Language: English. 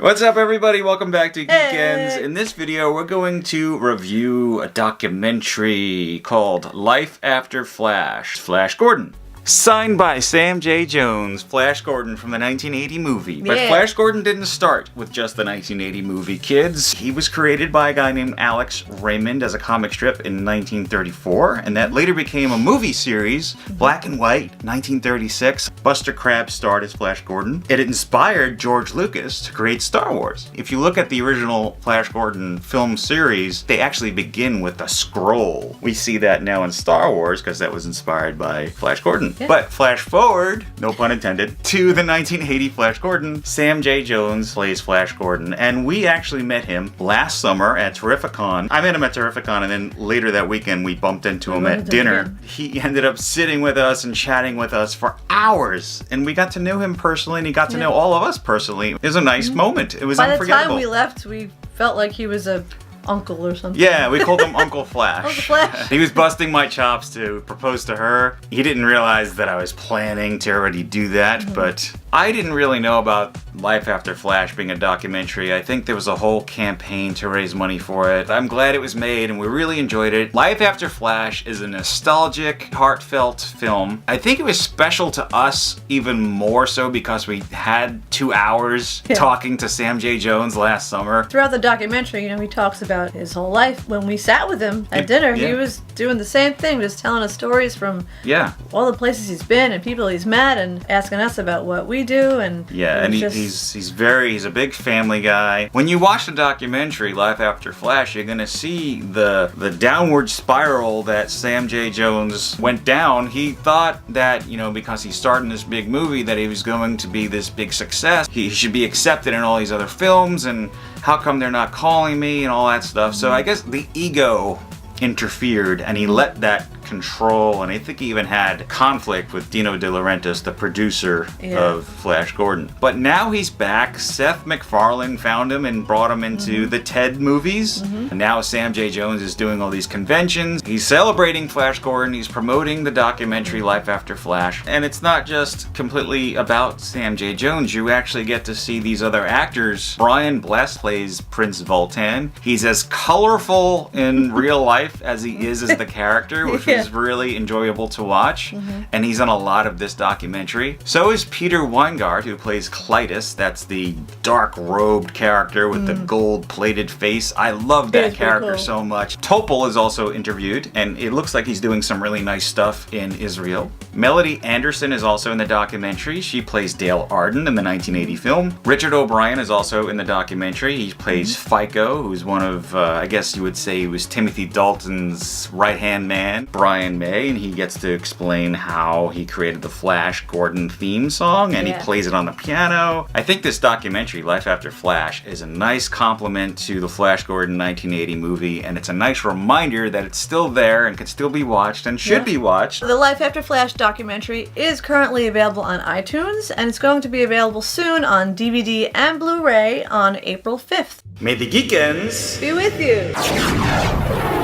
What's up, everybody? Welcome back to Geekends. Hey. In this video, we're going to review a documentary called Life After Flash. Flash Gordon. Signed by Sam J. Jones, Flash Gordon from the 1980 movie. But Yeah. Flash Gordon didn't start with just the 1980 movie, kids. He was created by a guy named Alex Raymond as a comic strip in 1934, and that later became a movie series, black and white, 1936. Buster Crabbe starred as Flash Gordon. It inspired George Lucas to create Star Wars. If you look at the original Flash Gordon film series, they actually begin with a scroll. We see that now in Star Wars because that was inspired by Flash Gordon. Yeah. But flash forward, no pun intended, to the 1980 Flash Gordon. Sam J. Jones plays Flash Gordon, and we actually met him last summer at Terrificon. I met him at Terrificon, and then later that weekend we bumped into him at dinner. He ended up sitting with us and chatting with us for hours, and we got to know him personally, and he got to know all of us personally. It was a nice moment. It was unforgettable. By the time we left, we felt like he was a uncle or something. Yeah, we called him Uncle Flash. Uncle Flash. He was busting my chops to propose to her. He didn't realize that I was planning to already do that, but I didn't really know about Life After Flash being a documentary. I think there was a whole campaign to raise money for it. I'm glad it was made, and we really enjoyed it. Life After Flash is a nostalgic, heartfelt film. I think it was special to us even more so because we had 2 hours talking to Sam J. Jones last summer. Throughout the documentary, he talks about his whole life. When we sat with him at dinner, he was doing the same thing, just telling us stories from all the places he's been and people he's met, and asking us about what we do. And he's a big family guy. When you watch the documentary Life After Flash, you're gonna see the downward spiral that Sam J. Jones went down. He thought that, because he's starting this big movie, that he was going to be this big success. He should be accepted in all these other films, and how come they're not calling me and all that stuff. So I guess the ego interfered, and he let that control, and I think he even had conflict with Dino De Laurentiis, the producer of Flash Gordon. But now he's back. Seth MacFarlane found him and brought him into the Ted movies. And now Sam J. Jones is doing all these conventions. He's celebrating Flash Gordon. He's promoting the documentary Life After Flash. And it's not just completely about Sam J. Jones. You actually get to see these other actors. Brian Bless plays Prince Vultan. He's as colorful in real life as he is as the character, which is really enjoyable to watch, and he's on a lot of this documentary. So is Peter Wyngarde, who plays Klytus. That's the dark-robed character with the gold-plated face. I love that character so much. Topol is also interviewed, and it looks like he's doing some really nice stuff in Israel. Melody Anderson is also in the documentary. She plays Dale Arden in the 1980 film. Richard O'Brien is also in the documentary. He plays Fico, who's one of, I guess you would say he was Timothy Dalton's right-hand man. Brian May, and he gets to explain how he created the Flash Gordon theme song, and he plays it on the piano. I think this documentary, Life After Flash, is a nice compliment to the Flash Gordon 1980 movie, and it's a nice reminder that it's still there and can still be watched and should be watched. The Life After Flash documentary is currently available on iTunes, and it's going to be available soon on DVD and Blu-ray on April 5th. May the Geekends be with you!